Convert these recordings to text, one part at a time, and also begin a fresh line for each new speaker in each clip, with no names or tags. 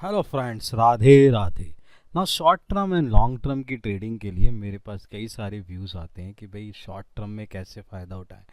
Hello friends, Radhe Radhe. ना short term and long term की trading के लिए मेरे पास कई सारे व्यूज़ आते हैं कि भाई शॉर्ट टर्म में कैसे फ़ायदा उठाएं,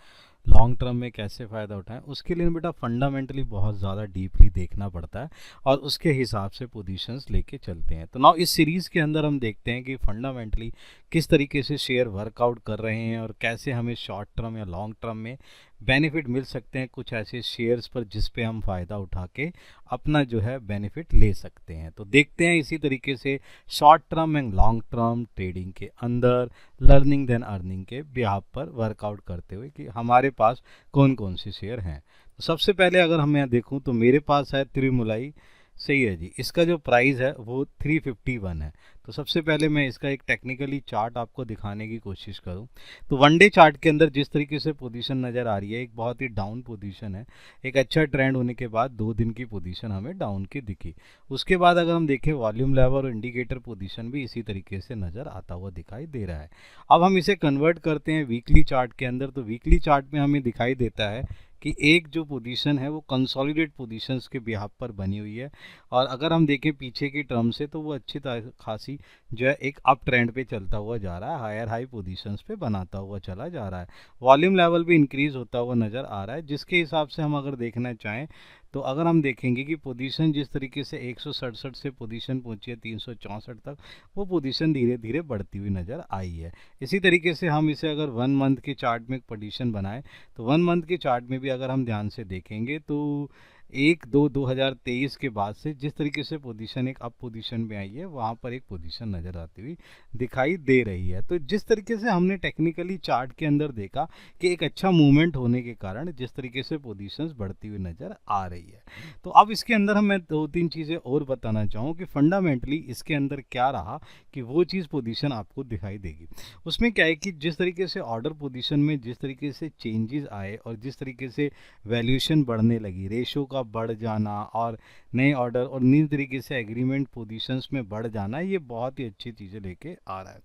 लॉन्ग टर्म में कैसे फ़ायदा उठाएं। उसके लिए बेटा फंडामेंटली बहुत ज़्यादा डीपली देखना पड़ता है और उसके हिसाब से पोजीशंस लेके चलते हैं। तो नाउ इस सीरीज़ के अंदर हम देखते हैं कि फंडामेंटली किस तरीके से शेयर वर्कआउट कर रहे हैं और कैसे हमें शॉर्ट टर्म या लॉन्ग टर्म में बेनिफिट मिल सकते हैं कुछ ऐसे शेयर्स पर जिस पे हम फ़ायदा उठा के अपना जो है बेनिफिट ले सकते हैं। तो देखते हैं इसी तरीके से short term and long term trading के अंदर लर्निंग देन अर्निंग के बिहाफ पर वर्कआउट करते हुए कि हमारे पास कौन कौन से शेयर हैं। तो सबसे पहले अगर हम यहाँ देखूँ तो मेरे पास है त्रिमुलाई। सही है जी, इसका जो प्राइस है वो 351 है। तो सबसे पहले मैं इसका एक टेक्निकली चार्ट आपको दिखाने की कोशिश करूं तो वन डे चार्ट के अंदर जिस तरीके से पोजीशन नज़र आ रही है एक बहुत ही डाउन पोजीशन है। एक अच्छा ट्रेंड होने के बाद 2 दिन की पोजीशन हमें डाउन की दिखी। उसके बाद अगर हम देखें वॉल्यूम लेवल और इंडिकेटर पोजीशन भी इसी तरीके से नज़र आता हुआ दिखाई दे रहा है। अब हम इसे कन्वर्ट करते हैं वीकली चार्ट के अंदर। तो वीकली चार्ट में हमें दिखाई देता है कि एक जो पोजीशन है वो कंसोलिडेट पोजीशंस के बिहाफ पर बनी हुई है और अगर हम देखें पीछे की टर्म से तो वो अच्छी खासी जो है एक अप ट्रेंड पे चलता हुआ जा रहा है, हायर हाई पोजीशंस पे बनाता हुआ चला जा रहा है। वॉल्यूम लेवल भी इंक्रीज होता हुआ नज़र आ रहा है, जिसके हिसाब से हम अगर देखना चाहें तो अगर हम देखेंगे कि पोजीशन जिस तरीके से 167 से पोजीशन पहुंची है 364 तक, वो पोजीशन धीरे धीरे बढ़ती हुई नज़र आई है। इसी तरीके से हम इसे अगर 1 मंथ के चार्ट में पोजीशन बनाएं तो 1 मंथ के चार्ट में भी अगर हम ध्यान से देखेंगे तो 1/2/2023 के बाद से जिस तरीके से पोजीशन एक अप पोजीशन में आई है वहाँ पर एक पोजीशन नज़र आती हुई दिखाई दे रही है। तो जिस तरीके से हमने टेक्निकली चार्ट के अंदर देखा कि एक अच्छा मूवमेंट होने के कारण जिस तरीके से पोजीशंस बढ़ती हुई नज़र आ रही है। तो अब इसके अंदर मैं 2-3 चीज़ें और बताना चाहूँ कि फंडामेंटली इसके अंदर क्या रहा कि वो चीज़ पोजीशन आपको दिखाई देगी। उसमें क्या है कि जिस तरीके से ऑर्डर पोजीशन में जिस तरीके से चेंजेस आए और जिस तरीके से वैल्यूएशन बढ़ने लगी, रेशो का बढ़ जाना और नए ऑर्डर और नई तरीके से एग्रीमेंट पोजीशंस में बढ़ जाना, ये बहुत ही अच्छी चीज़ें लेके आ रहा है।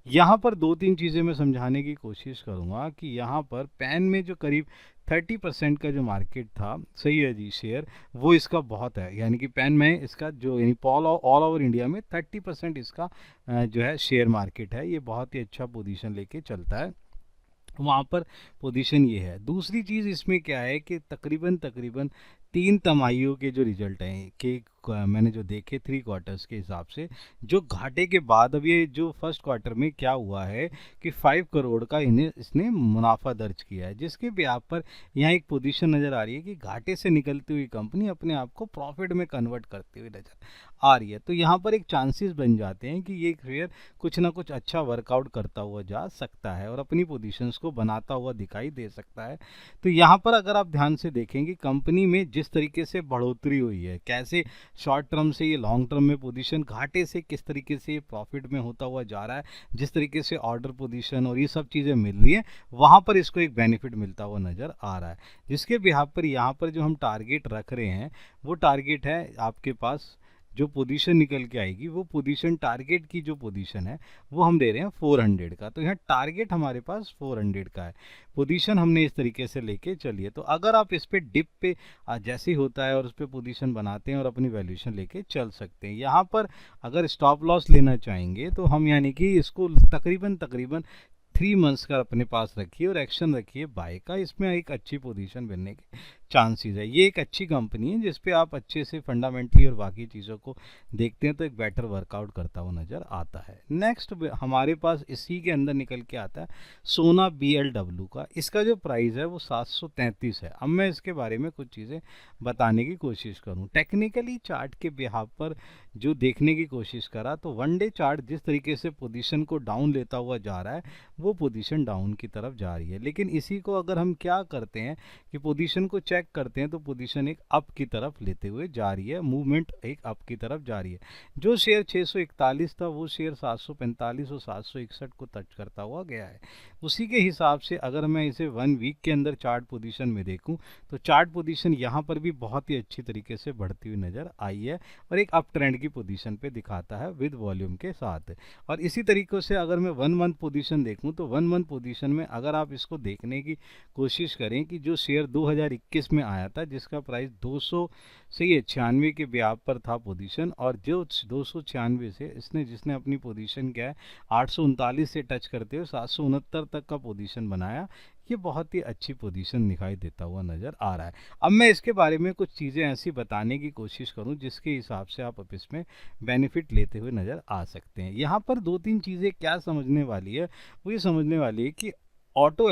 यहाँ पर 2-3 चीज़ें मैं समझाने की कोशिश करूँगा कि यहाँ पर पैन में जो करीब 30% का जो मार्केट था, सही है जी, शेयर वो इसका बहुत है। यानी कि पैन में इसका जो यानी ऑल ओवर इंडिया में 30% इसका जो है शेयर मार्केट है, ये बहुत ही अच्छा पोजीशन लेके चलता है। वहाँ पर पोजीशन ये है। दूसरी चीज़ इसमें क्या है कि तकरीबन तकरीबन 3 तिमाहियों के जो रिजल्ट हैं कि मैंने जो देखे 3 क्वार्टर्स के हिसाब से जो घाटे के बाद अब ये जो फर्स्ट क्वार्टर में क्या हुआ है कि 5 करोड़ का इन्हें इसने मुनाफा दर्ज किया है, जिसके ब्याज पर यहाँ एक पोजीशन नज़र आ रही है कि घाटे से निकलती हुई कंपनी अपने आप को प्रॉफिट में कन्वर्ट करती हुई नज़र आ रही है। तो यहाँ पर एक चांसेस बन जाते हैं कि ये शेयर कुछ ना कुछ अच्छा वर्कआउट करता हुआ जा सकता है और अपनी पोजीशंस को बनाता हुआ दिखाई दे सकता है। तो यहाँ पर अगर आप ध्यान से देखेंगे कंपनी में जिस तरीके से बढ़ोतरी हुई है, कैसे शॉर्ट टर्म से ये लॉन्ग टर्म में पोजीशन घाटे से किस तरीके से प्रॉफिट में होता हुआ जा रहा है, जिस तरीके से ऑर्डर पोजीशन और ये सब चीज़ें मिल रही हैं, वहाँ पर इसको एक बेनिफिट मिलता हुआ नज़र आ रहा है। जिसके बिहाफ पर यहाँ पर जो हम टारगेट रख रहे हैं वो टारगेट है आपके पास जो पोजीशन निकल के आएगी, वो पोजीशन टारगेट की जो पोजीशन है वो हम दे रहे हैं 400 का। तो यहाँ टारगेट हमारे पास 400 का है। पोजीशन हमने इस तरीके से लेके चलिए। तो अगर आप इस पे डिप पे जैसे ही होता है और उस पर पोजीशन बनाते हैं और अपनी वैल्यूएशन लेके चल सकते हैं। यहाँ पर अगर स्टॉप लॉस लेना चाहेंगे तो हम यानी कि इसको तकरीबन तकरीबन 3 मंथ्स का अपने पास रखिए और एक्शन रखिए बाय का। इसमें एक अच्छी पोजीशन बनने के चांसेस है। ये एक अच्छी कंपनी है जिस पे आप अच्छे से फंडामेंटली और बाकी चीज़ों को देखते हैं तो एक बेटर वर्कआउट करता हुआ नज़र आता है। नेक्स्ट हमारे पास इसी के अंदर निकल के आता है सोना BLW का। इसका जो प्राइस है वो 733 है। अब मैं इसके बारे में कुछ चीज़ें बताने की कोशिश करूँ। टेक्निकली चार्ट के बिहाफ पर जो देखने की कोशिश करा तो वन डे चार्ट जिस तरीके से पोजीशन को डाउन लेता हुआ जा रहा है वो पोजीशन डाउन की तरफ जा रही है। लेकिन इसी को अगर हम क्या करते हैं कि पोजीशन को चेक करते हैं तो पोजीशन एक अप की तरफ लेते हुए जा रही है, मूवमेंट एक अप की तरफ जा रही है। जो शेयर 641 था वो शेयर 745 और 761 को टच करता हुआ गया है। उसी के हिसाब से अगर मैं इसे 1 वीक के अंदर चार्ट पोजीशन में देखूं तो चार्ट पोजीशन यहाँ पर भी बहुत ही अच्छी तरीके से बढ़ती हुई नज़र आई है और एक अप ट्रेंड की पोजीशन पे दिखाता है विद वॉल्यूम के साथ। और इसी तरीके से अगर मैं 1 मंथ पोजीशन देखूं तो 1 मंथ पोजीशन में अगर आप इसको देखने की कोशिश करें कि जो शेयर 2021 में आया था जिसका प्राइस 200 से ये 96 के ब्याह पर था पोजीशन, और जो 296 से इसने जिसने अपनी पोजीशन क्या है 839 से टच करते हुए 769 तक का पोजीशन बनाया, ये बहुत ही अच्छी पोजीशन दिखाई देता हुआ नज़र आ रहा है। अब मैं इसके बारे में कुछ चीज़ें ऐसी बताने की कोशिश करूं जिसके हिसाब से आप अब इसमें बेनिफिट लेते हुए नज़र आ सकते हैं। यहाँ पर 2-3 चीज़ें क्या समझने वाली है, वो ये समझने वाली है कि ऑटो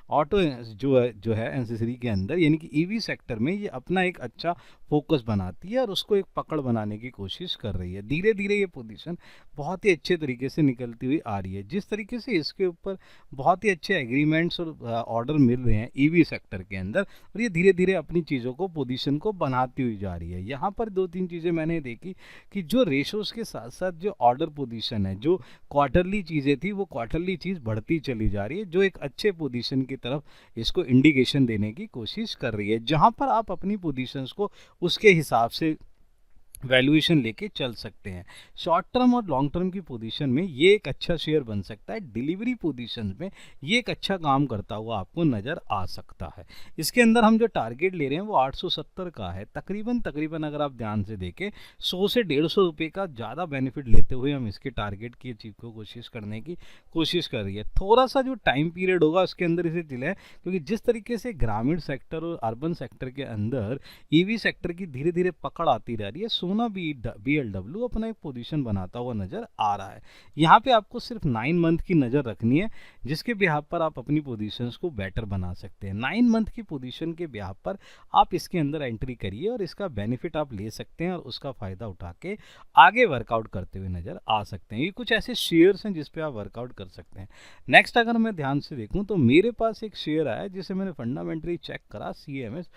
ऑटो जो है एंसेसरी के अंदर यानी कि ईवी सेक्टर में ये अपना एक अच्छा फोकस बनाती है और उसको एक पकड़ बनाने की कोशिश कर रही है। धीरे धीरे ये पोजीशन बहुत ही अच्छे तरीके से निकलती हुई आ रही है। जिस तरीके से इसके ऊपर बहुत ही अच्छे एग्रीमेंट्स और ऑर्डर मिल रहे हैं ईवी सेक्टर के अंदर, और ये धीरे धीरे अपनी चीज़ों को पोजीशन को बनाती हुई जा रही है। यहाँ पर 2-3 चीज़ें मैंने देखी कि जो रेशोज़ के साथ साथ जो ऑर्डर पोजीशन है, जो क्वार्टरली चीज़ें थी वो क्वार्टरली चीज़ बढ़ती चली जा रही है, जो एक अच्छे पोजीशन की तरफ इसको इंडिकेशन देने की कोशिश कर रही है, जहां पर आप अपनी पोजीशंस को उसके हिसाब से वैल्यूएशन लेके चल सकते हैं। शॉर्ट टर्म और लॉन्ग टर्म की पोजीशन में ये एक अच्छा शेयर बन सकता है। डिलीवरी पोजीशन में ये एक अच्छा काम करता हुआ आपको नज़र आ सकता है। इसके अंदर हम जो टारगेट ले रहे हैं वो 870 का है। तकरीबन अगर आप ध्यान से देखें 100 से 150 रुपये का ज़्यादा बेनिफिट लेते हुए हम इसके टारगेट की अचीव को कोशिश करने की कोशिश कर रही है। थोड़ा सा जो टाइम पीरियड होगा उसके अंदर इसे दिले, क्योंकि जिस तरीके से ग्रामीण सेक्टर और अर्बन सेक्टर के अंदर ईवी सेक्टर की धीरे धीरे पकड़ आती रह रही है, सोना BLW अपना एक पोजीशन बनाता हुआ नजर आ रहा है। यहाँ पे आपको सिर्फ 9 मंथ की नज़र रखनी है, जिसके बिहाफ पर आप अपनी पोजीशंस को बेटर बना सकते हैं। 9 मंथ की पोजीशन के बिहाफ पर आप इसके अंदर एंट्री करिए और इसका बेनिफिट आप ले सकते हैं और उसका फ़ायदा उठा के आगे वर्कआउट करते हुए नज़र आ सकते हैं। ये कुछ ऐसे शेयर्स हैं जिस पे आप वर्कआउट कर सकते हैं। नेक्स्ट अगर मैं ध्यान से देखूँ तो मेरे पास एक शेयर आया जिसे मैंने फंडामेंटली चेक करा, CMS।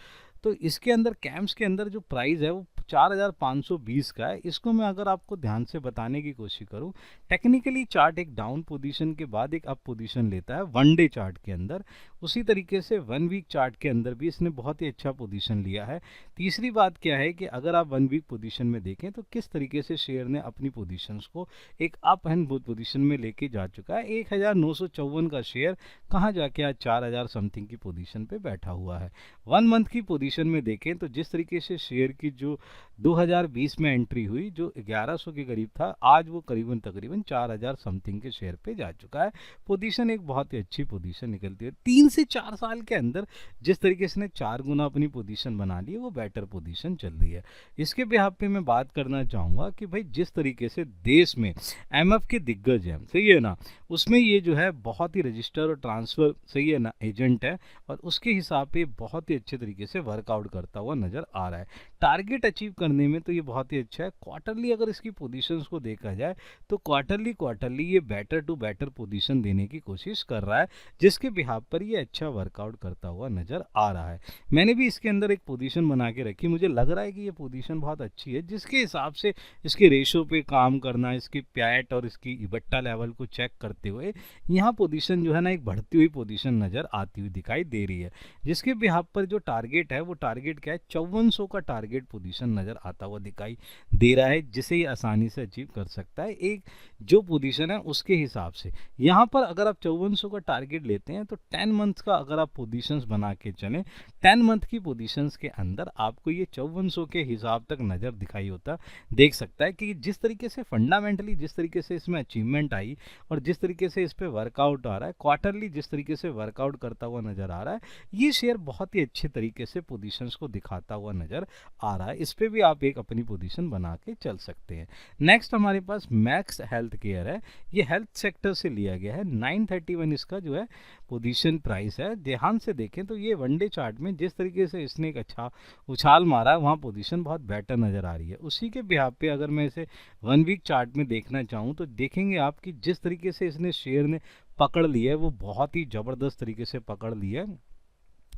तो इसके अंदर कैम्स के अंदर जो प्राइस है वो 4520 का है। इसको मैं अगर आपको ध्यान से बताने की कोशिश करूं, टेक्निकली चार्ट एक डाउन पोजीशन के बाद एक अप पोजीशन लेता है 1 डे चार्ट के अंदर। उसी तरीके से 1 वीक चार्ट के अंदर भी इसने बहुत ही अच्छा पोजीशन लिया है। तीसरी बात क्या है कि अगर आप 1 वीक पोजीशन में देखें तो किस तरीके से शेयर ने अपनी पोजीशंस को एक अप एंड पोजीशन में लेके जा चुका है। 1954 का शेयर कहाँ जाके आज 4000 समथिंग की पोजीशन पे बैठा हुआ है। 1 मंथ की पोजीशन में देखें तो जिस तरीके से शेयर की जो 2020 में एंट्री हुई जो 1100 के करीब था, आज वो तकरीबन 4000 समथिंग के शेयर पे जा चुका है। पोजीशन एक बहुत ही अच्छी पोजीशन निकलती है। 3 से 4 साल के अंदर जिस तरीके से 4 गुना अपनी पोजीशन बना ली है वो बेटर पोजीशन चल रही है। इसके बिहाफ पे मैं बात करना चाहूँगा कि भाई जिस तरीके से देश में MF के दिग्गज हैं, सही है ना, उसमें ये जो है बहुत ही रजिस्टर और ट्रांसफ़र, सही है ना, एजेंट है और उसके हिसाब पे बहुत ही अच्छे तरीके से वर्कआउट करता हुआ नज़र आ रहा है। टारगेट अचीव करने में तो ये बहुत ही अच्छा है। क्वार्टरली अगर इसकी पोजीशंस को देखा जाए तो क्वार्टरली ये बेटर टू बेटर पोजीशन देने की कोशिश कर रहा है, जिसके बिहाफ पर ये अच्छा वर्कआउट करता हुआ नज़र आ रहा है। मैंने भी इसके अंदर एक पोजीशन बना के रखी, मुझे लग रहा है कि ये पोजीशन बहुत अच्छी है, जिसके हिसाब से इसके रेशो पे काम करना, इसकी पैट और इसकी इबट्टा लेवल को चेक करते हुए यहाँ पोजीशन जो है ना एक बढ़ती हुई पोजीशन नज़र आती हुई दिखाई दे रही है। जिसके बिहाफ पर जो टारगेट है वो टारगेट क्या है, 5400 का टारगेट पोजीशन नज़र आता हुआ दिखाई दे रहा है, जिसे ये आसानी से अचीव कर सकता है एक जो पोजीशन है उसके हिसाब से। यहाँ पर अगर आप 5400 का टारगेट लेते हैं तो 10 मंथ का अगर आप पोजीशंस बना के चलें, 10 मंथ की पोजीशंस के अंदर आपको ये 5400 के हिसाब तक नज़र दिखाई होता देख सकता है कि जिस तरीके से फंडामेंटली जिस तरीके से इसमें अचीवमेंट आई और जिस तरीके से इस पर वर्कआउट आ रहा है, क्वार्टरली जिस तरीके से वर्कआउट करता हुआ नज़र आ रहा है, ये शेयर बहुत ही अच्छे तरीके से पोजीशंस को दिखाता हुआ नज़र आ रहा है। इस पे भी आप एक अपनी पोजीशन बना के चल सकते हैं। नेक्स्ट हमारे पास मैक्स हेल्थ केयर है। ये हेल्थ सेक्टर से लिया गया है। 931 इसका जो है पोजीशन प्राइस है। ध्यान से देखें तो ये 1 डे चार्ट में जिस तरीके से इसने एक अच्छा उछाल मारा है वहाँ पोजीशन बहुत बेटर नज़र आ रही है। उसी के बिहाफ पे अगर मैं इसे 1 वीक चार्ट में देखना चाहूँ तो देखेंगे आप कि जिस तरीके से इसने शेयर ने पकड़ ली है वो बहुत ही ज़बरदस्त तरीके से पकड़ ली है।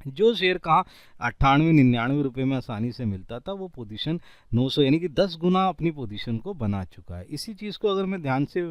जो शेयर कहाँ 98-99 रुपये में आसानी से मिलता था, वो पोजीशन 900 यानी कि 10 गुना अपनी पोजीशन को बना चुका है। इसी चीज़ को अगर मैं ध्यान से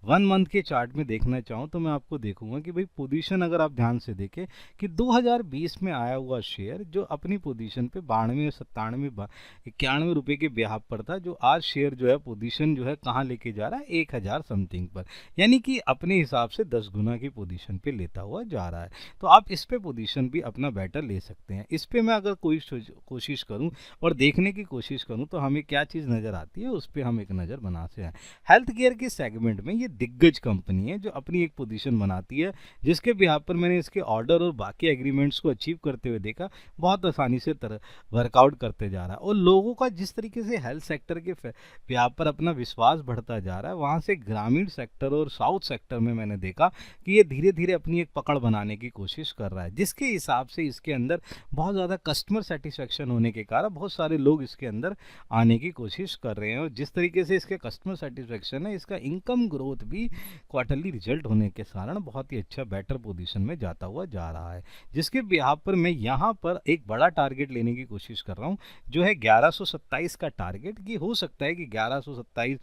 1 मंथ के चार्ट में देखना चाहूँ तो मैं आपको देखूंगा कि भाई पोजीशन अगर आप ध्यान से देखें कि 2020 में आया हुआ शेयर जो अपनी पोजीशन पे 92, 97, 91 के ब्याह पर था, जो आज शेयर जो है पोजीशन जो है कहाँ लेके जा रहा है 1000 समथिंग पर, यानी कि अपने हिसाब से 10 गुना की पोजीशन पे लेता हुआ जा रहा है। तो आप इस पे पोजीशन भी अपना बेटर ले सकते हैं। इस पे मैं अगर कोई कोशिश करूं और देखने की कोशिश करूं तो हमें क्या चीज़ नज़र आती है, उस पर हम एक नज़र बनाते हैं। हेल्थ केयर के सेगमेंट में ये दिग्गज कंपनी है जो अपनी एक पोजीशन बनाती है, जिसके बिहार पर मैंने इसके ऑर्डर और बाकी एग्रीमेंट्स को अचीव करते हुए देखा, बहुत आसानी से वर्कआउट करते जा रहा है। और लोगों का जिस तरीके से हेल्थ सेक्टर के बिहार पर अपना विश्वास बढ़ता जा रहा है, वहाँ से ग्रामीण सेक्टर और साउथ सेक्टर में मैंने देखा कि ये धीरे धीरे अपनी एक पकड़ बनाने की कोशिश कर रहा है, जिसके हिसाब से इसके अंदर बहुत ज़्यादा कस्टमर सेटिस्फेक्शन होने के कारण बहुत सारे लोग इसके अंदर आने की कोशिश कर रहे हैं। और जिस तरीके से इसके कस्टमर सेटिस्फेक्शन है, इसका इनकम ग्रोथ भी क्वार्टरली रिजल्ट होने के कारण बहुत ही अच्छा बेटर पोजीशन में जाता हुआ जा रहा है, जिसके बिहार पर मैं यहाँ पर एक बड़ा टारगेट लेने की कोशिश कर रहा हूँ, जो है 1127 का टारगेट। कि हो सकता है कि 1127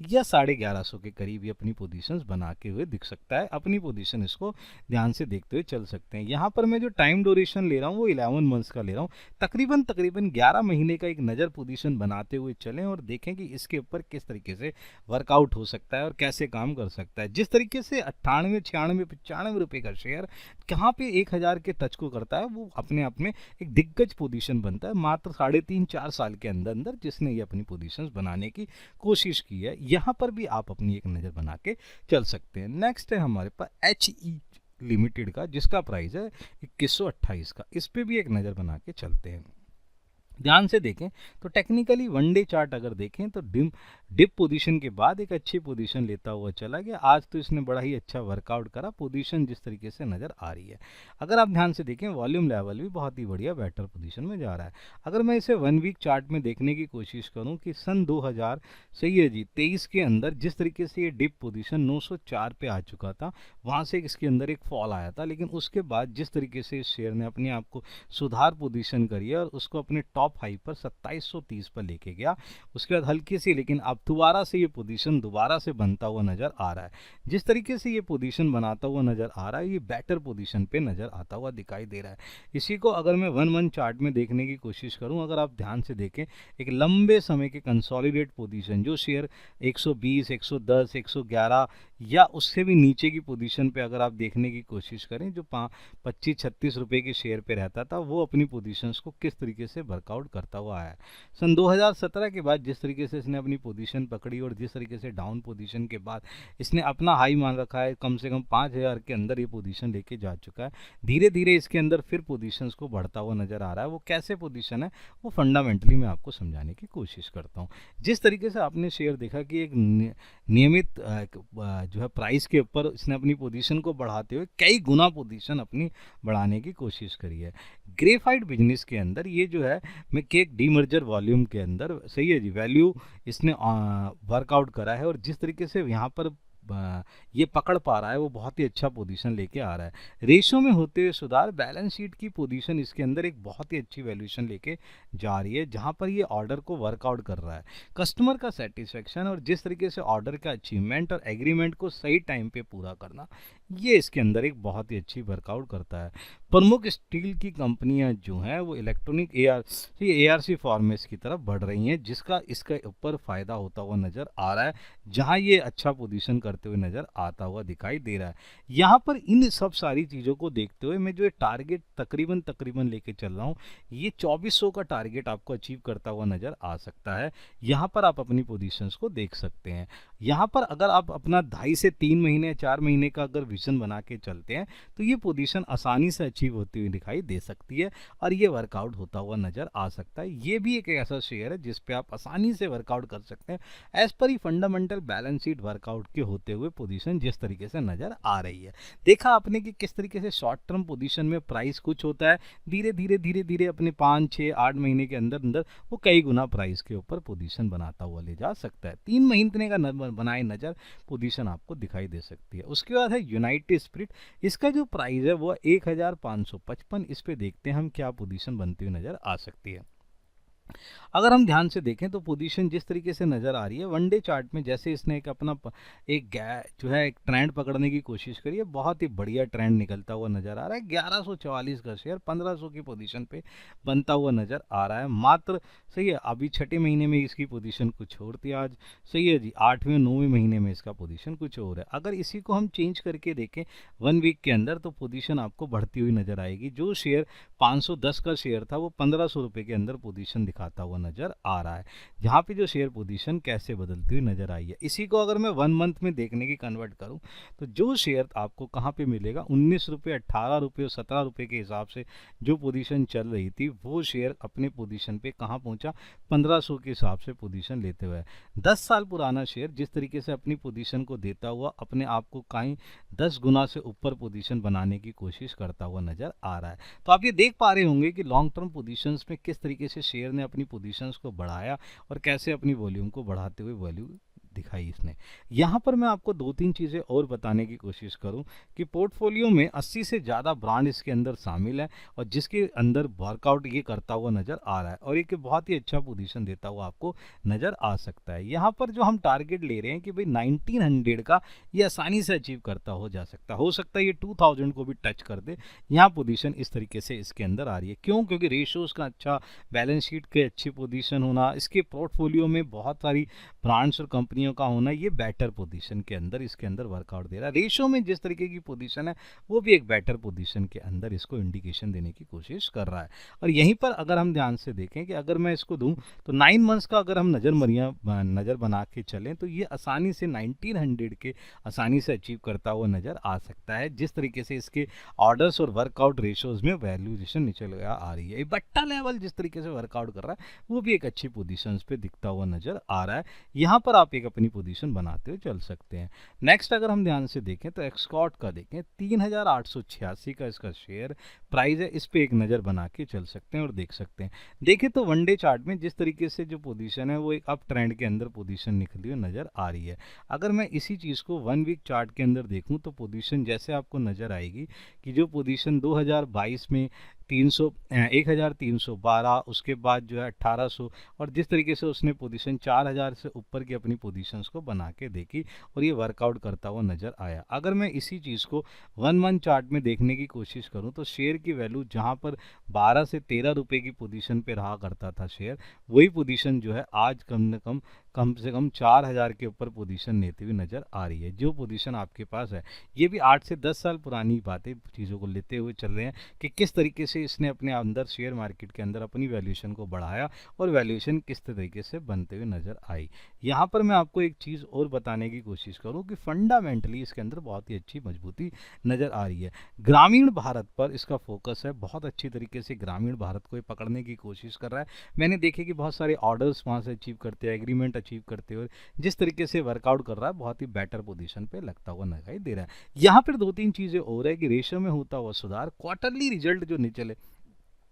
या 1150 के करीब ये अपनी पोजीशंस बना के हुए दिख सकता है। अपनी पोजीशन इसको ध्यान से देखते हुए चल सकते हैं। यहाँ पर मैं जो टाइम ड्यूरेशन ले रहा हूँ वो 11 मंथ्स का ले रहा हूँ, तकरीबन 11 महीने का एक नज़र पोजीशन बनाते हुए चलें और देखें कि इसके ऊपर किस तरीके से वर्कआउट हो सकता है और कैसे काम कर सकता है। जिस तरीके से 98, 96, 95 का शेयर कहाँ पे 1000 के टच को करता है, वो अपने आप में एक दिग्गज पोजीशन बनता है मात्र 3.5-4 साल के अंदर अंदर, जिसने ये अपनी पोजीशंस बनाने की कोशिश की है। यहाँ पर भी आप अपनी एक नज़र बना के चल सकते हैं। नेक्स्ट है हमारे पास HE लिमिटेड का, जिसका प्राइस है 2128 का। इस पर भी एक नज़र बना के चलते हैं। ध्यान से देखें तो टेक्निकली 1 डे चार्ट अगर देखें तो डिप पोजीशन के बाद एक अच्छी पोजीशन लेता हुआ चला गया। आज तो इसने बड़ा ही अच्छा वर्कआउट करा, पोजीशन जिस तरीके से नज़र आ रही है। अगर आप ध्यान से देखें वॉल्यूम लेवल भी बहुत ही बढ़िया बेटर पोजीशन में जा रहा है। अगर मैं इसे 1 वीक चार्ट में देखने की कोशिश करूं कि सन 2000 सही है जी 23 के अंदर जिस तरीके से ये डिप पोजीशन 904 पे आ चुका था, वहाँ से इसके अंदर एक फॉल आया था, लेकिन उसके बाद जिस तरीके से इस शेयर ने अपने आप को सुधार पोजीशन करी है और उसको अपने टॉप हाई पर 2730 पर लेके गया। उसके बाद हल्की सी, लेकिन अब दोबारा से ये पोजीशन दोबारा से बनता हुआ नजर आ रहा है। जिस तरीके से ये पोजीशन बनाता हुआ नजर आ रहा है, ये बेटर पोजीशन पे नजर आता हुआ दिखाई दे रहा है। इसी को अगर मैं 1 मंथ चार्ट में देखने की कोशिश करूं, अगर आप ध्यान से देखें एक लंबे समय के कंसोलिडेट पोजीशन, जो शेयर 120, 110, 111 या उससे भी नीचे की पोजीशन पे अगर आप देखने की कोशिश करें, जो 25-36 रुपए के शेयर पे रहता था, वो अपनी पोजीशंस को किस तरीके से वर्कआउट करता हुआ आया है। सन 2017 के बाद जिस तरीके से इसने अपनी पोजीशन पकड़ी और जिस तरीके से डाउन पोजीशन के बाद इसने अपना हाई मान रखा है, कम से कम 5000 के अंदर ये पोजीशन लेके जा चुका है। धीरे धीरे इसके अंदर फिर पोजीशंस को बढ़ता हुआ नजर आ रहा है। वो कैसे पोजीशन है वो फंडामेंटली मैं आपको समझाने की कोशिश करता हूँ। जिस तरीके से आपने शेयर देखा कि एक नियमित जो है प्राइस के ऊपर इसने अपनी पोजीशन को बढ़ाते हुए कई गुना पोजीशन अपनी बढ़ाने की कोशिश करी है। ग्रेफाइट बिजनेस के अंदर ये जो है मैं केक डीमर्जर वॉल्यूम के अंदर सही है जी वैल्यू इसने वर्कआउट करा है और जिस तरीके से यहाँ पर ये पकड़ पा रहा है वो बहुत ही अच्छा पोजीशन लेके आ रहा है। रेशो में होते हुए सुधार, बैलेंस शीट की पोजीशन इसके अंदर एक बहुत ही अच्छी वैल्यूएशन लेके जा रही है, जहां पर ये ऑर्डर को वर्कआउट कर रहा है। कस्टमर का सेटिस्फेक्शन और जिस तरीके से ऑर्डर का अचीवमेंट और एग्रीमेंट को सही टाइम पे पूरा करना, ये इसके अंदर एक बहुत ही अच्छी वर्कआउट करता है। प्रमुख स्टील की कंपनियां जो हैं वो इलेक्ट्रॉनिक ARC फॉर्मेट्स की तरफ बढ़ रही हैं, जिसका इसके ऊपर फायदा होता हुआ नजर आ रहा है, जहां ये अच्छा पोजीशन करते हुए नजर आता हुआ दिखाई दे रहा है। यहाँ पर इन सब सारी चीज़ों को देखते हुए मैं जो टारगेट तकरीबन लेके चल रहा हूँ, ये 2400 का टारगेट आपको अचीव करता हुआ नजर आ सकता है। यहाँ पर आप अपनी पोजीशंस को देख सकते हैं। यहाँ पर अगर आप अपना 2.5 से 3 महीने 4 महीने का अगर विजन बना के चलते हैं तो ये पोजीशन आसानी से अचीव होती हुई दिखाई दे सकती है और ये वर्कआउट होता हुआ नजर आ सकता है। ये भी एक ऐसा शेयर है जिस पे आप आसानी से वर्कआउट कर सकते हैं एज पर ही फंडामेंटल बैलेंस शीट वर्कआउट के होते होते हुए पोजीशन जिस तरीके से नज़र आ रही है। देखा आपने कि किस तरीके से शॉर्ट टर्म पोजीशन में प्राइस कुछ होता है, धीरे धीरे धीरे धीरे अपने 5 6 8 महीने के अंदर अंदर वो कई गुना प्राइस के ऊपर पोजीशन बनाता हुआ ले जा सकता है। 3 महीने का बनाए नज़र पोजीशन आपको दिखाई दे सकती है। उसके बाद है यूनाइटेड स्पिरिट, इसका जो प्राइस है वो 1555, इस पे देखते हैं हम क्या पोजीशन बनती हुई नज़र आ सकती है। अगर हम ध्यान से देखें तो पोजीशन जिस तरीके से नज़र आ रही है वनडे चार्ट में, जैसे इसने एक अपना जो है एक ट्रेंड पकड़ने की कोशिश करी है, बहुत ही बढ़िया ट्रेंड निकलता हुआ नज़र आ रहा है। 1144 का शेयर 1500 की पोजीशन पे बनता हुआ नज़र आ रहा है मात्र। सही है, अभी छठे महीने में इसकी पोजीशन कुछ और थी आज। सही है जी, 8वें 9वें महीने में इसका पोजीशन कुछ और है। अगर इसी को हम चेंज करके देखें 1 वीक के अंदर तो पोजीशन आपको बढ़ती हुई नज़र आएगी। जो शेयर 510 का शेयर था वो 1500 रुपये के अंदर पोजीशन दिखाता हुआ नज़र आ रहा है। यहाँ पे जो शेयर पोजीशन कैसे बदलती हुई नज़र आई है, इसी को अगर मैं 1 मंथ में देखने की कन्वर्ट करूँ तो जो शेयर आपको कहाँ पे मिलेगा, 19 रुपये 18 रुपये और 17 रुपये के हिसाब से जो पोजीशन चल रही थी वो शेयर अपने पोजीशन पे कहाँ पहुँचा, 1500 के हिसाब से पोजीशन लेते हुए। 10 साल पुराना शेयर जिस तरीके से अपनी पोजीशन को देता हुआ अपने आप को कहीं 10 गुना से ऊपर पोजीशन बनाने की कोशिश करता हुआ नज़र आ रहा है। तो आप ये देख पा रहे होंगे कि लॉन्ग टर्म पोजीशंस में किस तरीके से शेयर ने अपनी पोजीशंस को बढ़ाया और कैसे अपनी वॉल्यूम को बढ़ाते हुए वैल्यू दिखाई इसने। यहाँ पर मैं आपको 2-3 चीज़ें और बताने की कोशिश करूँ कि पोर्टफोलियो में 80 से ज़्यादा ब्रांड इसके अंदर शामिल है और जिसके अंदर वर्कआउट ये करता हुआ नज़र आ रहा है और एक बहुत ही अच्छा पोजीशन देता हुआ आपको नज़र आ सकता है। यहाँ पर जो हम टारगेट ले रहे हैं कि भाई 1900 का ये आसानी से अचीव करता हो सकता है ये 2000 को भी टच कर दे। यहाँ पोजीशन इस तरीके से इसके अंदर आ रही है। क्यों? क्योंकि रेशोज़ का अच्छा, बैलेंस शीट के अच्छी पोजीशन होना, इसके पोर्टफोलियो में बहुत सारी ब्रांड्स और कंपनियों का होना, ये बेटर पोजीशन के अंदर इसके अंदर वर्कआउट दे रहा है। रेशो में जिस तरीके की पोजीशन है वो भी एक बेटर पोजीशन के अंदर इसको इंडिकेशन देने की कोशिश कर रहा है। और यहीं पर अगर हम ध्यान से देखें कि अगर मैं इसको दूं तो 9 मंथ्स का अगर हम नज़र बना के चलें तो ये आसानी से 1900 के आसानी से अचीव करता हुआ नज़र आ सकता है। जिस तरीके से इसके ऑर्डर्स और वर्कआउट रेशोज़ में वैल्यूएशन निकल आ रही है, बट्टा लेवल जिस तरीके से वर्कआउट कर रहा है वो भी एक अच्छी पोजीशन पे दिखता हुआ नज़र आ रहा है। यहाँ पर आप एक अपनी पोजीशन बनाते हुए चल सकते हैं। नेक्स्ट अगर हम ध्यान से देखें तो एक्सकॉट का देखें 3886 का इसका शेयर प्राइस है, इस पे एक नज़र बना के चल सकते हैं और देख सकते हैं। देखें तो वनडे चार्ट में जिस तरीके से जो पोजीशन है वो एक अप ट्रेंड के अंदर पोजीशन निकली हुई नज़र आ रही है। अगर मैं इसी चीज़ को 1 वीक चार्ट के अंदर देखूं तो पोजीशन जैसे आपको नज़र आएगी कि जो पोजीशन 2022 में 1312, उसके बाद जो है 1800 और जिस तरीके से उसने पोजीशन 4000 से ऊपर की अपनी पोजीशंस को बना के देखी और ये वर्कआउट करता हुआ नज़र आया। अगर मैं इसी चीज़ को 1 मंथ चार्ट में देखने की कोशिश करूं तो शेयर की वैल्यू जहां पर 12 से 13 रुपए की पोजीशन पे रहा करता था शेयर, वही पोजीशन जो है आज कम से कम 4000 के ऊपर पोजीशन लेती हुई नज़र आ रही है। जो पोजीशन आपके पास है ये भी 8 से 10 साल पुरानी बातें चीज़ों को लेते हुए चल रहे हैं कि किस तरीके से इसने अपने अंदर शेयर मार्केट के अंदर अपनी वैल्यूएशन को बढ़ाया और वैल्यूएशन किस तरीके से बनते हुए नज़र आई। यहाँ पर मैं आपको एक चीज़ और बताने की कोशिश करूँ कि फंडामेंटली इसके अंदर बहुत ही अच्छी मजबूती नज़र आ रही है। ग्रामीण भारत पर इसका फोकस है, बहुत अच्छी तरीके से ग्रामीण भारत को पकड़ने की कोशिश कर रहा है। मैंने देखे कि बहुत सारे ऑर्डर्स वहाँ से अचीव करते हैं, एग्रीमेंट अचीव करते हुए जिस तरीके से वर्कआउट कर रहा है बहुत ही बेटर पोजीशन पे लगता हुआ दिखाई दे रहा है। यहाँ पर 2-3 चीज़ें और है कि रेशो में होता हुआ सुधार, क्वार्टरली रिजल्ट जो निचले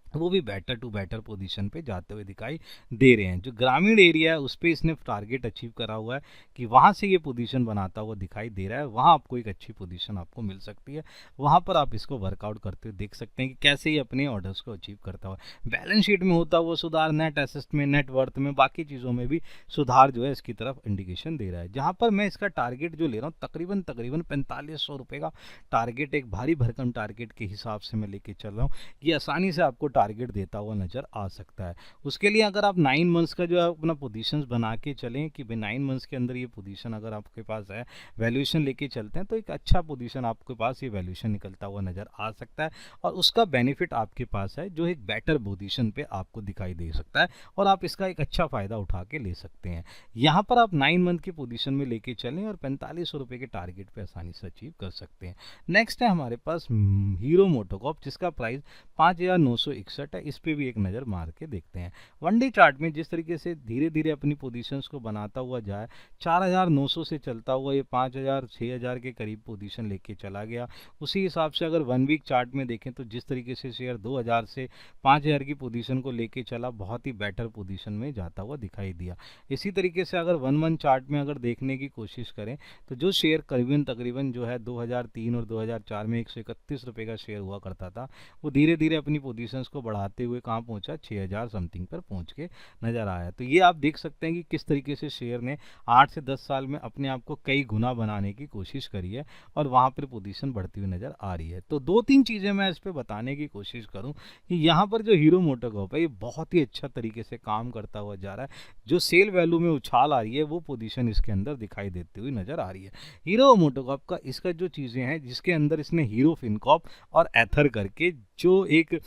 वो भी बेटर टू बेटर पोजीशन पे जाते हुए दिखाई दे रहे हैं। जो ग्रामीण एरिया है उस पर इसने टारगेट अचीव करा हुआ है कि वहाँ से ये पोजीशन बनाता हुआ दिखाई दे रहा है, वहाँ आपको एक अच्छी पोजीशन आपको मिल सकती है। वहाँ पर आप इसको वर्कआउट करते हुए देख सकते हैं कि कैसे ये अपने ऑर्डर्स को अचीव करता हुआ। बैलेंस शीट में होता हुआ सुधार, नेट एसेट में, नेट वर्थ में, बाकी चीज़ों में भी सुधार जो है इसकी तरफ इंडिकेशन दे रहा है। जहाँ पर मैं इसका टारगेट जो ले रहा हूँ तकरीबन 4500 रुपये का टारगेट, एक भारी भरकम टारगेट के हिसाब से मैं लेके चल रहा हूँ। ये आसानी से आपको टारगेट देता हुआ नज़र आ सकता है। उसके लिए अगर आप 9 मंथ्स का जो है अपना पोजीशंस बना के चलें कि भाई 9 मंथ्स के अंदर ये पोजीशन अगर आपके पास है, वैल्यूएशन लेके चलते हैं तो एक अच्छा पोजीशन आपके पास ये वैल्यूएशन निकलता हुआ नज़र आ सकता है और उसका बेनिफिट आपके पास है जो एक बेटर पोजीशन पे आपको दिखाई दे सकता है और आप इसका एक अच्छा फ़ायदा उठा के ले सकते हैं। यहाँ पर आप 9 मंथ की पोजीशन में लेके चलें और 4500 रुपये के टारगेट पे आसानी से अचीव कर सकते हैं। नेक्स्ट है हमारे पास हीरो मोटोकॉर्प जिसका प्राइस 5961 61 है, इस पे भी एक नज़र मार के देखते हैं। वन डे चार्ट में जिस तरीके से धीरे धीरे अपनी पोजीशंस को बनाता हुआ जाए, 4900 से चलता हुआ ये 5000 6000 के करीब पोजीशन लेके चला गया। उसी हिसाब से अगर वन वीक चार्ट में देखें तो जिस तरीके से शेयर 2000 से 5000 की पोजीशन को लेके चला, बहुत ही बेटर पोजीशन में जाता हुआ दिखाई दिया। इसी तरीके से अगर वन मंथ चार्ट में अगर देखने की कोशिश करें तो जो शेयर तकरीबन जो है 2003 और 2004 में 131 रुपये का शेयर हुआ करता था, वो धीरे धीरे अपनी पोजीशंस को बढ़ाते हुए कहाँ पहुंचा, 6000 समथिंग पर पहुंच के नज़र आया। तो ये आप देख सकते हैं कि किस तरीके से शेयर ने 8 से 10 साल में अपने आप को कई गुना बनाने की कोशिश करी है और वहाँ पर पोजीशन बढ़ती हुई नज़र आ रही है। तो 2-3 चीज़ें मैं इस पर बताने की कोशिश करूँ कि यहाँ पर जो हीरो मोटोकॉर्प है ये बहुत ही अच्छा तरीके से काम करता हुआ जा रहा है। जो सेल वैल्यू में उछाल आ रही है वो पोजीशन इसके अंदर दिखाई देती हुई नज़र आ रही है। हीरो मोटोकॉर्प का इसका जो चीज़ें हैं जिसके अंदर इसने हीरो फिनकॉर्प और एथर करके जो एक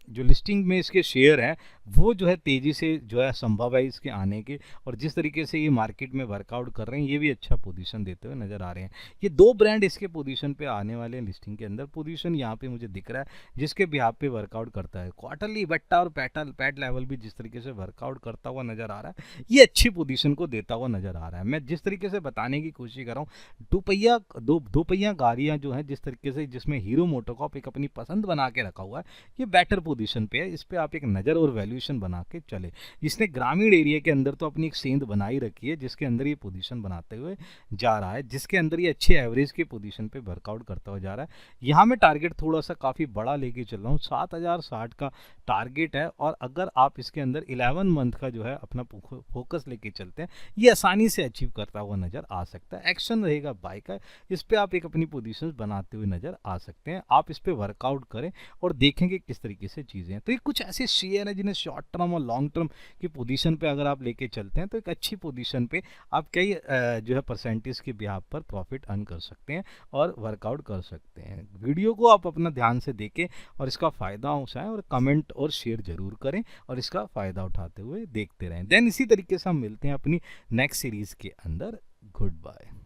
जो लिस्टिंग में इसके शेयर हैं वो जो है तेज़ी से जो है संभव है इसके आने के, और जिस तरीके से ये मार्केट में वर्कआउट कर रहे हैं ये भी अच्छा पोजीशन देते हुए नज़र आ रहे हैं। ये 2 ब्रांड इसके पोजीशन पे आने वाले हैं लिस्टिंग के अंदर। पोजीशन यहाँ पे मुझे दिख रहा है जिसके बिहाफ पे वर्कआउट करता है। क्वार्टरली बट्टा और पैट लेवल भी जिस तरीके से वर्कआउट करता हुआ नज़र आ रहा है, ये अच्छी पोजीशन को देता हुआ नज़र आ रहा है। मैं जिस तरीके से बताने की कोशिश कर रहा हूँ, दो पहिया गाड़ियाँ जो हैं जिस तरीके से जिसमें हीरो मोटोकॉर्प एक अपनी पसंद बना के रखा हुआ है, ये बेटर पोजीशन पे है। इस पे आप एक नज़र और वैल्यूएशन बना के चले। इसने ग्रामीण एरिया के अंदर तो अपनी एक सेंध बनाई रखी है जिसके अंदर ये पोजीशन बनाते हुए जा रहा है, जिसके अंदर ये अच्छे एवरेज के पोजीशन पे वर्कआउट करता हुआ जा रहा है। यहाँ मैं टारगेट थोड़ा सा काफ़ी बड़ा लेके चल रहा हूँ, 7060 का टारगेट है, और अगर आप इसके अंदर 11 मंथ का जो है अपना फोकस लेके चलते हैं, ये आसानी से अचीव करता हुआ नज़र आ सकता है। एक्शन रहेगा बाय का, इस पर आप एक अपनी पोजीशन बनाते हुए नज़र आ सकते हैं। आप इस पर वर्कआउट करें और देखेंगे किस तरीके से चीज़ें हैं। तो ये कुछ ऐसे शेयर हैं जिन्हें शॉर्ट टर्म और लॉन्ग टर्म की पोजीशन पे अगर आप लेके चलते हैं तो एक अच्छी पोजीशन पे आप कई जो है परसेंटेज के बिहाफ पर प्रॉफिट अर्न कर सकते हैं और वर्कआउट कर सकते हैं। वीडियो को आप अपना ध्यान से देखें और इसका फ़ायदा उठाएं और कमेंट और शेयर जरूर करें और इसका फ़ायदा उठाते हुए देखते रहें। देन इसी तरीके से हम मिलते हैं अपनी नेक्स्ट सीरीज़ के अंदर। Good bye.